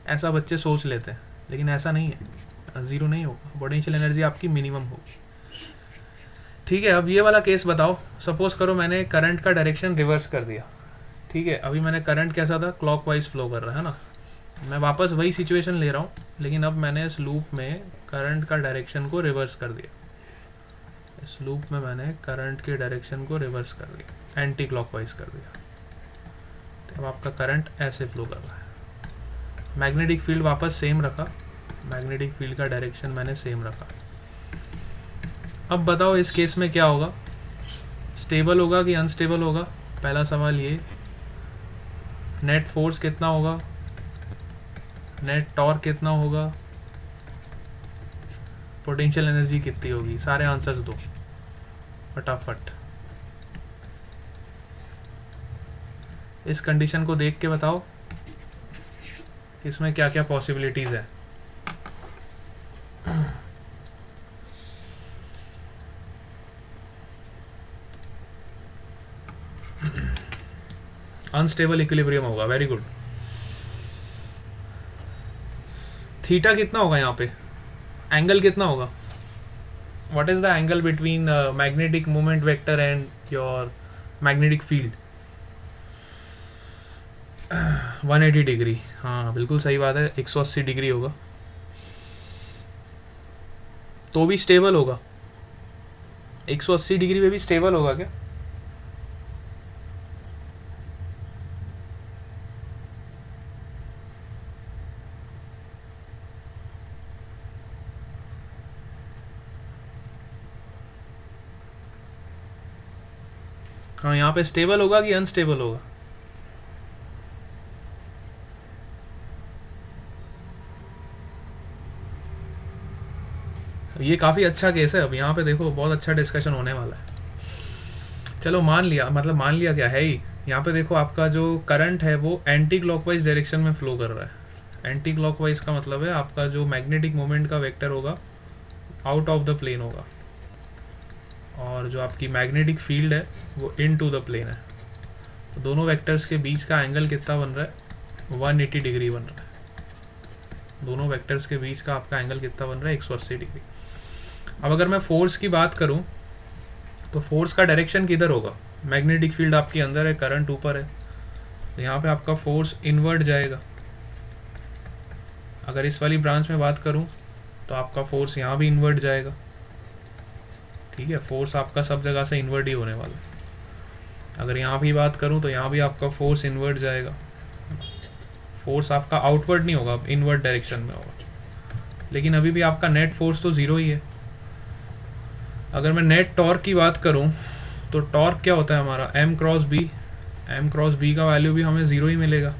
ऐसा बच्चे सोच लेते हैं, लेकिन ऐसा नहीं है, 0 नहीं होगा, पोटेंशियल एनर्जी आपकी मिनिमम होगी। ठीक है, अब ये वाला केस बताओ। सपोज करो मैंने करंट का डायरेक्शन रिवर्स कर दिया, ठीक है। अभी मैंने करंट कैसा था, क्लॉकवाइज फ्लो कर रहा है ना, मैं वापस वही सिचुएशन ले रहा हूँ, लेकिन अब मैंने इस लूप में करंट का डायरेक्शन को रिवर्स कर दिया। इस लूप में मैंने करंट के डायरेक्शन को रिवर्स कर दिया, एंटी क्लॉकवाइज कर दिया। अब आपका करंट ऐसे फ्लो कर रहा है। मैग्नेटिक फील्ड वापस सेम रखा, मैग्नेटिक फील्ड का डायरेक्शन मैंने सेम रखा। अब बताओ इस केस में क्या होगा, स्टेबल होगा कि अनस्टेबल होगा। पहला सवाल ये, नेट फोर्स कितना होगा, नेट टॉर्क कितना होगा, पोटेंशियल एनर्जी कितनी होगी। सारे आंसर्स दो फटाफट। इस कंडीशन को देख के बताओ कि इसमें क्या क्या पॉसिबिलिटीज है। अनस्टेबल इक्विलिब्रियम होगा, वेरी गुड। थीटा कितना होगा यहाँ पे, एंगल कितना होगा, what is the angle between magnetic moment vector and your magnetic field, 180 degree. हाँ बिल्कुल सही बात है, 180 डिग्री होगा, तो भी स्टेबल होगा। 180 डिग्री पे भी स्टेबल होगा क्या, हाँ यहाँ पे स्टेबल होगा कि अनस्टेबल होगा। ये काफ़ी अच्छा केस है। अब यहाँ पे देखो बहुत अच्छा डिस्कशन होने वाला है। चलो मान लिया, मतलब मान लिया क्या है ही, यहाँ पे देखो आपका जो करंट है वो एंटी क्लॉकवाइज डायरेक्शन में फ्लो कर रहा है। एंटी क्लॉकवाइज का मतलब है आपका जो मैग्नेटिक मोमेंट का वेक्टर होगा आउट ऑफ द प्लेन होगा, और जो आपकी मैग्नेटिक फील्ड है वो इन टू द प्लेन है। तो दोनों वेक्टर्स के बीच का एंगल कितना बन रहा है, 180 डिग्री बन रहा है। दोनों वेक्टर्स के बीच का आपका एंगल कितना बन रहा है, 180 डिग्री। अब अगर मैं फोर्स की बात करूं तो फोर्स का डायरेक्शन किधर होगा, मैग्नेटिक फील्ड आपके अंदर है, करंट ऊपर है, तो यहाँ पे आपका फोर्स इनवर्ट जाएगा। अगर इस वाली ब्रांच में बात करूं तो आपका फोर्स यहाँ भी इन्वर्ट जाएगा, ठीक है। फोर्स आपका सब जगह से इन्वर्ट ही होने वाला है। अगर यहाँ भी बात करूँ तो यहाँ भी आपका फोर्स इन्वर्ट जाएगा। फोर्स आपका आउटवर्ड नहीं होगा, इनवर्ट डायरेक्शन में होगा, लेकिन अभी भी आपका नेट फोर्स तो 0 ही है। अगर मैं नेट टॉर्क की बात करूँ तो टॉर्क क्या होता है हमारा, m cross B. m cross B का वैल्यू भी हमें 0 ही मिलेगा।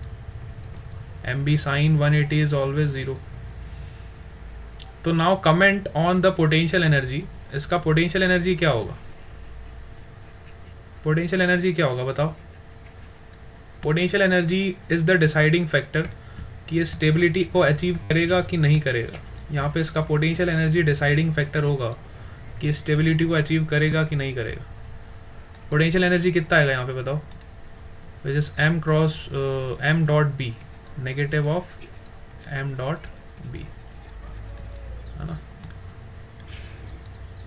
M B sine 180 is always 0। तो now comment on the potential energy. इसका पोटेंशियल एनर्जी क्या होगा, पोटेंशियल एनर्जी क्या होगा बताओ? Potential energy is the deciding factor कि ये स्टेबिलिटी को अचीव करेगा कि नहीं करेगा। यहाँ पे इसका पोटेंशियल एनर्जी डिसाइडिंग फैक्टर होगा कि स्टेबिलिटी को अचीव करेगा कि नहीं करेगा। पोटेंशियल एनर्जी कितना आएगा यहाँ पे बताओ? Which is m cross m dot B, negative of m dot B, है ना?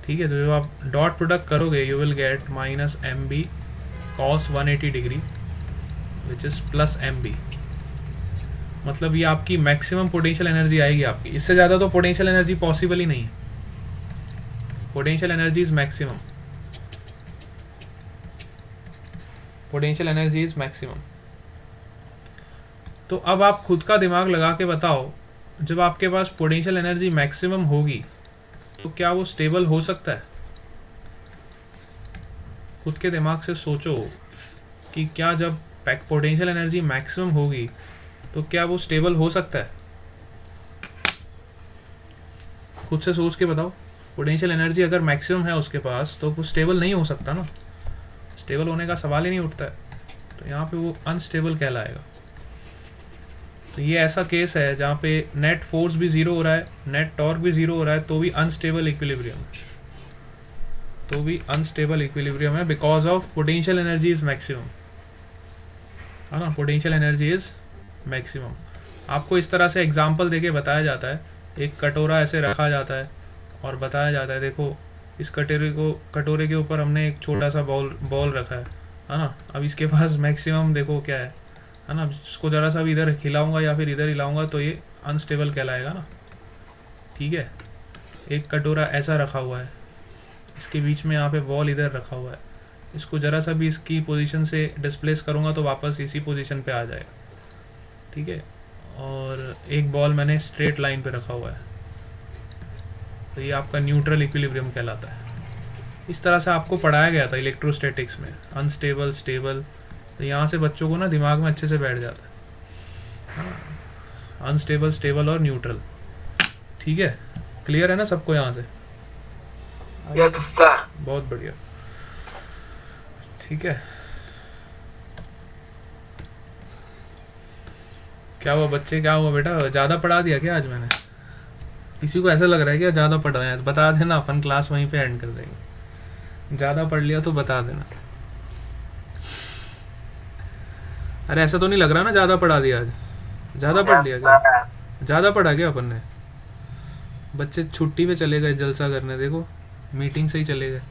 ठीक है, तो जब आप डॉट प्रोडक्ट करोगे you will get minus M B cos 180 degree which is plus M B. मतलब ये आपकी मैक्सिमम पोटेंशियल एनर्जी आएगी आपकी। इससे ज़्यादा तो पोटेंशियल एनर्जी पॉसिबल ही नहीं है। Potential energy is maximum, potential energy is maximum. तो अब आप खुद का दिमाग लगा के बताओ, जब आपके पास पोटेंशियल एनर्जी मैक्सिमम होगी तो क्या वो स्टेबल हो सकता है? खुद के दिमाग से सोचो कि क्या जब पोटेंशियल एनर्जी मैक्सिमम होगी तो क्या वो स्टेबल हो सकता है? खुद से सोच के बताओ। पोटेंशियल एनर्जी अगर मैक्सिमम है उसके पास तो वो स्टेबल नहीं हो सकता ना, स्टेबल होने का सवाल ही नहीं उठता है। तो यहाँ पे वो अनस्टेबल कहलाएगा। तो ये ऐसा केस है जहाँ पे नेट फोर्स भी जीरो हो रहा है, नेट टॉर्क भी जीरो हो रहा है, तो भी अनस्टेबल इक्विलिब्रियम है, तो भी अनस्टेबल इक्विलिब्रियम है because of potential energy is maximum, है ना? Potential energy is maximum. आपको इस तरह से एग्जांपल देके बताया जाता है। एक कटोरा ऐसे रखा जाता है और बताया जाता है देखो इस कटोरे के ऊपर हमने एक छोटा सा बॉल रखा है ना? अब इसके पास मैक्सिमम देखो क्या है ना? इसको ज़रा सा भी इधर हिलाऊंगा या फिर इधर हिलाऊंगा तो ये अनस्टेबल कहलाएगा ना। ठीक है, एक कटोरा ऐसा रखा हुआ है, इसके बीच में यहाँ पे बॉल इधर रखा हुआ है, इसको ज़रा सा भी इसकी पोजीशन से डिस्प्लेस करूँगा तो वापस इसी पोजीशन पे आ जाएगा। ठीक है, और एक बॉल मैंने स्ट्रेट लाइन पे रखा हुआ है, तो ये आपका न्यूट्रल इक्विलिब्रियम कहलाता है। इस तरह से आपको पढ़ाया गया था इलेक्ट्रोस्टैटिक्स में, अनस्टेबल, स्टेबल। तो यहाँ से बच्चों को ना दिमाग में अच्छे से बैठ जाता है, अनस्टेबल, स्टेबल और न्यूट्रल। ठीक है, क्लियर है ना सबको यहाँ से? Yes sir. बहुत बढ़िया। ठीक है, क्या हुआ बच्चे, क्या हुआ बेटा? ज़्यादा पढ़ा दिया क्या आज मैंने? किसी को ऐसा लग रहा है कि ज़्यादा पढ़ रहे हैं? बता देना, अपन क्लास वहीं पे एंड कर देंगे। ज़्यादा पढ़ लिया तो बता देना। अरे ऐसा तो नहीं लग रहा ना ज़्यादा पढ़ा दिया आज? ज़्यादा पढ़ लिया क्या? ज़्यादा पढ़ा क्या अपन ने? बच्चे छुट्टी पे चले गए जलसा करने, देखो मीटिंग से ही चले गए।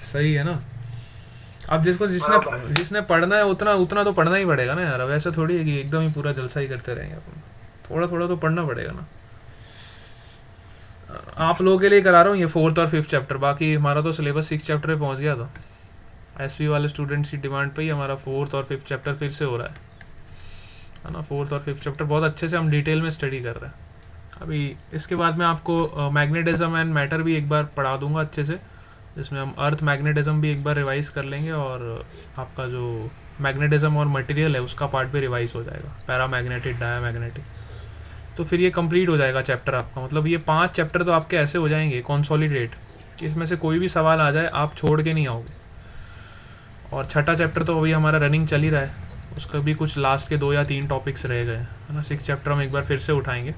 सही है ना? अब जिसने पढ़ना है उतना तो पढ़ना ही पड़ेगा ना यार। अब ऐसा थोड़ी है कि एकदम ही पूरा जलसा ही करते रहेंगे अपन, थोड़ा थोड़ा तो पढ़ना पड़ेगा ना। आप लोगों के लिए करा रहा हूँ ये 4th और 5th चैप्टर, बाकी हमारा तो सिलेबस 6 चैप्टर पे पहुँच गया था। एसवी वाले स्टूडेंट्स की डिमांड पे ही हमारा 4th और 5th चैप्टर फिर से हो रहा है ना? 4th और 5th चैप्टर बहुत अच्छे से हम डिटेल में स्टडी कर रहे हैं। अभी इसके बाद मैं आपको मैग्नेटिज्म एंड मैटर भी एक बार पढ़ा दूंगा अच्छे से, जिसमें हम अर्थ मैग्नेटिज्म भी एक बार रिवाइज कर लेंगे और आपका जो मैग्नेटिज्म और मटेरियल है उसका पार्ट भी रिवाइज हो जाएगा, पैरामैग्नेटिक, डायामैग्नेटिक। तो फिर ये कंप्लीट हो जाएगा चैप्टर आपका। मतलब ये 5 चैप्टर तो आपके ऐसे हो जाएंगे कॉन्सोलिडेट, इसमें से कोई भी सवाल आ जाए आप छोड़ के नहीं आओगे। और छठा चैप्टर तो अभी हमारा रनिंग चल ही रहा है, उसका भी कुछ लास्ट के 2 या 3 टॉपिक्स रह गए, है ना? 6 चैप्टर हम एक बार फिर से उठाएंगे।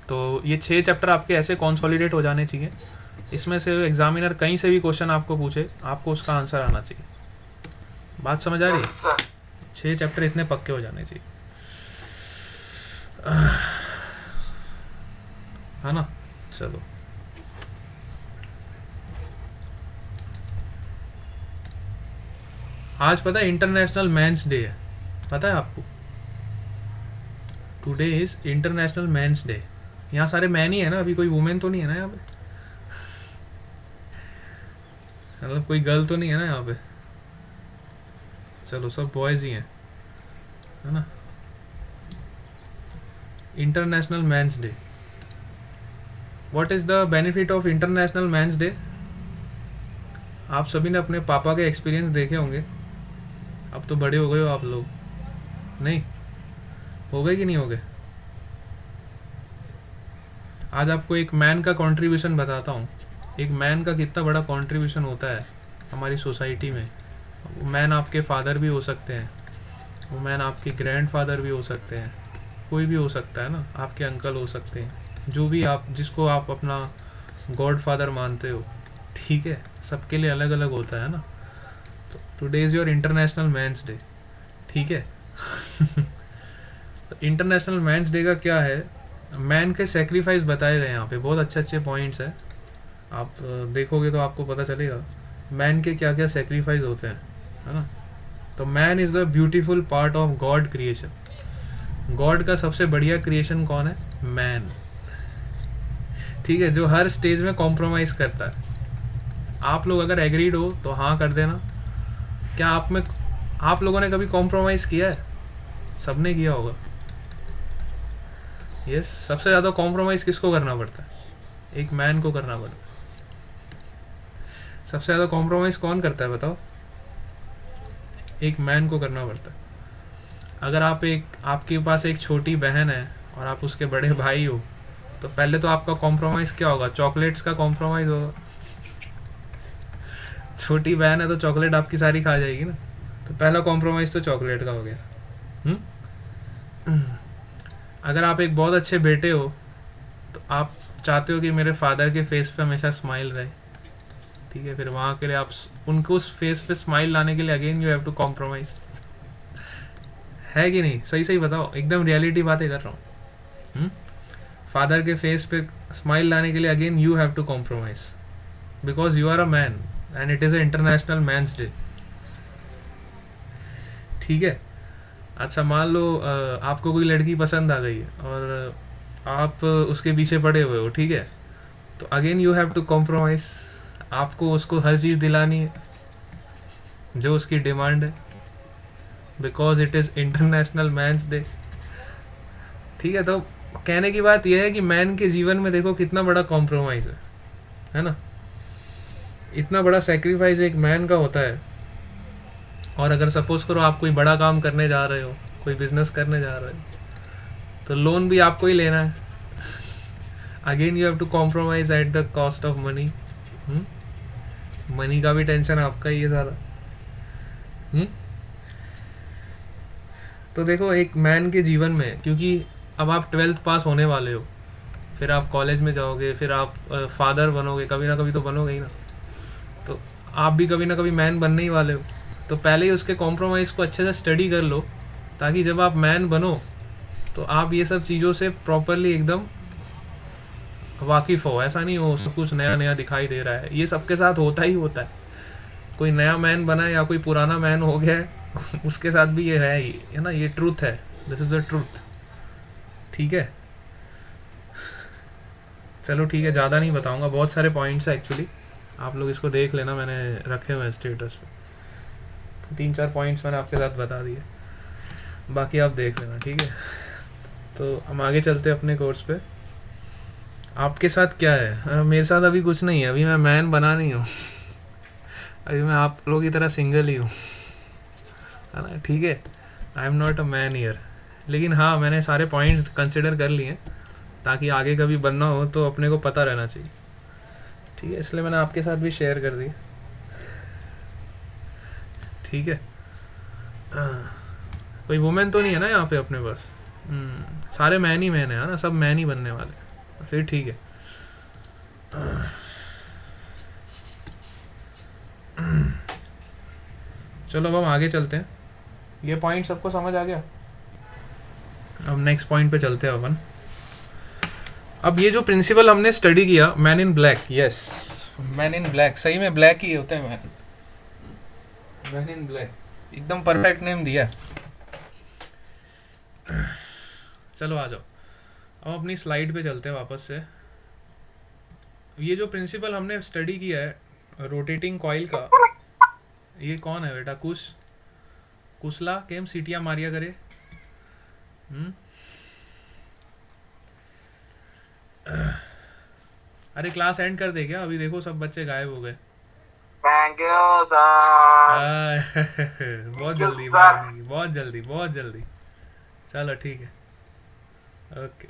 तो ये 6 चैप्टर आपके ऐसे कॉन्सोलिडेट हो जाने चाहिए, इसमें से एग्जामिनर कहीं से भी क्वेश्चन आपको पूछे आपको उसका आंसर आना चाहिए। बात समझ आ रही है? 6 चैप्टर इतने पक्के हो जाने चाहिए, है ना? चलो, आज पता है इंटरनेशनल मेंस डे है, पता है आपको? Today is international men's day. यहाँ सारे मैन ही है ना, अभी कोई वुमेन तो नहीं है ना यहाँ पे? मतलब कोई गर्ल तो नहीं है ना यहाँ पे? चलो सब बॉयज ही हैं, है ना? International men's day. What is the benefit of international men's day? आप सभी ने अपने पापा के एक्सपीरियंस देखे होंगे, अब तो बड़े हो गए हो आप लोग, नहीं हो गए कि नहीं हो गए? आज आपको एक मैन का कंट्रीब्यूशन बताता हूँ। एक मैन का कितना बड़ा कंट्रीब्यूशन होता है हमारी सोसाइटी में। मैन आपके फादर भी हो सकते हैं, वो मैन आपके ग्रैंडफादर भी हो सकते हैं, कोई भी हो सकता है ना, आपके अंकल हो सकते हैं, जो भी आप जिसको आप अपना गॉड फादर मानते हो, ठीक है, सबके लिए अलग अलग होता है ना। तो today is your international men's day, ठीक है। तो इंटरनेशनल मैंस डे का क्या है, मैन के सेक्रीफाइस बताए गए यहाँ पे, बहुत अच्छे अच्छे पॉइंट्स हैं, आप देखोगे तो आपको पता चलेगा मैन के क्या क्या सेक्रीफाइस होते हैं, है ना। तो man is the beautiful part of God creation. God का सबसे बढ़िया क्रिएशन कौन है, मैन, ठीक है, जो हर स्टेज में कॉम्प्रोमाइज़ करता है। आप लोग अगर एग्रीड हो तो हाँ कर देना। क्या आप लोगों ने कभी कॉम्प्रोमाइज़ किया है? सबने किया होगा। यस, सबसे ज़्यादा कॉम्प्रोमाइज़ किसको करना पड़ता है? एक मैन को करना पड़ता है। सबसे ज़्यादा कॉम्प्रोमाइज़ कौन करता है बताओ? एक मैन को करना पड़ता है। अगर आपके पास एक छोटी बहन है और आप उसके बड़े भाई हो, तो पहले तो आपका कॉम्प्रोमाइज़ क्या होगा? चॉकलेट्स का कॉम्प्रोमाइज़ होगा। छोटी बहन है तो चॉकलेट आपकी सारी खा जाएगी ना, तो पहला कॉम्प्रोमाइज़ तो चॉकलेट का हो गया। अगर आप एक बहुत अच्छे बेटे हो तो आप चाहते हो कि मेरे फादर के फेस पे हमेशा स्माइल रहे, ठीक है, फिर वहाँ के लिए आप उनको उस फेस पे स्माइल लाने के लिए again you have to compromise, है कि नहीं? सही सही बताओ, एकदम रियलिटी बातें कर रहा हूँ। फादर के फेस पे स्माइल लाने के लिए again you have to compromise, because you are a man and it is a international men's day, ठीक है। अच्छा मान लो आपको कोई लड़की पसंद आ गई है और आप उसके पीछे पड़े हुए हो, ठीक है, तो again you have to compromise, आपको उसको हर चीज़ दिलानी है जो उसकी डिमांड है, because it is international men's day, ठीक है। तो कहने की बात यह है कि मैन के जीवन में देखो कितना बड़ा कॉम्प्रोमाइज़ है ना, इतना बड़ा सेक्रीफाइस एक मैन का होता है। और अगर सपोज करो आप कोई बड़ा काम करने जा रहे हो, कोई बिजनेस करने जा रहे हो, तो लोन भी आपको ही लेना है, again you have to compromise at the cost of money. Money का भी टेंशन आपका ही है सारा। तो देखो एक मैन के जीवन में, क्योंकि अब आप 12th पास होने वाले हो, फिर आप कॉलेज में जाओगे, फिर आप फादर बनोगे, कभी ना कभी तो बनोगे ही ना, तो आप भी कभी ना कभी मैन बनने ही वाले हो। तो पहले ही उसके कॉम्प्रोमाइज़ को अच्छे से स्टडी कर लो, ताकि जब आप मैन बनो तो आप ये सब चीज़ों से प्रॉपरली एकदम वाकिफ़ हो। ऐसा नहीं हो सब कुछ नया नया दिखाई दे रहा है, ये सबके साथ होता ही होता है। कोई नया मैन बना है या कोई पुराना मैन हो गया है उसके साथ भी ये है ही, है ना, ये ट्रूथ है, दिस इज़ द ट्रूथ, ठीक है। चलो ठीक है, ज़्यादा नहीं बताऊंगा, बहुत सारे पॉइंट्स हैं एक्चुअली, आप लोग इसको देख लेना, मैंने रखे हुए हैं स्टेटस पे, तो 3-4 पॉइंट्स मैंने आपके साथ बता दिए, बाकी आप देख लेना, ठीक है। तो हम आगे चलते हैं अपने कोर्स पे। आपके साथ क्या है? मेरे साथ अभी कुछ नहीं है, अभी मैं मैन बना नहीं हूँ अभी मैं आप लोगों की तरह सिंगल ही हूँ, है ना, ठीक है। I am not a man year, लेकिन हाँ मैंने सारे पॉइंट्स कंसिडर कर लिए हैं, ताकि आगे कभी बनना हो तो अपने को पता रहना चाहिए, ठीक है, इसलिए मैंने आपके साथ भी शेयर कर दिया, ठीक है। कोई वुमेन तो नहीं है ना यहाँ पे अपने पास? सारे मैन ही मैन है ना, सब मैन ही बनने वाले, फिर ठीक है। चलो अब हम आगे चलते हैं, ये पॉइंट सबको समझ आ गया? अब नेक्स्ट पॉइंट पे चलते हैं अपन। अब ये जो प्रिंसिपल हमने स्टडी किया, man in black, yes, man in black, सही में ब्लैक ही होते हैं मैन इन ब्लैक, एकदम परफेक्ट नेम दिया। चलो आ जाओ, अब अपनी स्लाइड पे चलते हैं वापस से। ये जो प्रिंसिपल हमने स्टडी किया है रोटेटिंग कॉइल का, ये कौन है बेटा? कुसला केम सीटियां मारिया करे। अरे क्लास एंड कर दे क्या? अभी देखो सब बच्चे गायब हो गए। Thank you sir. बहुत जल्दी, बहुत जल्दी, बहुत जल्दी। चलो ठीक है, ओके।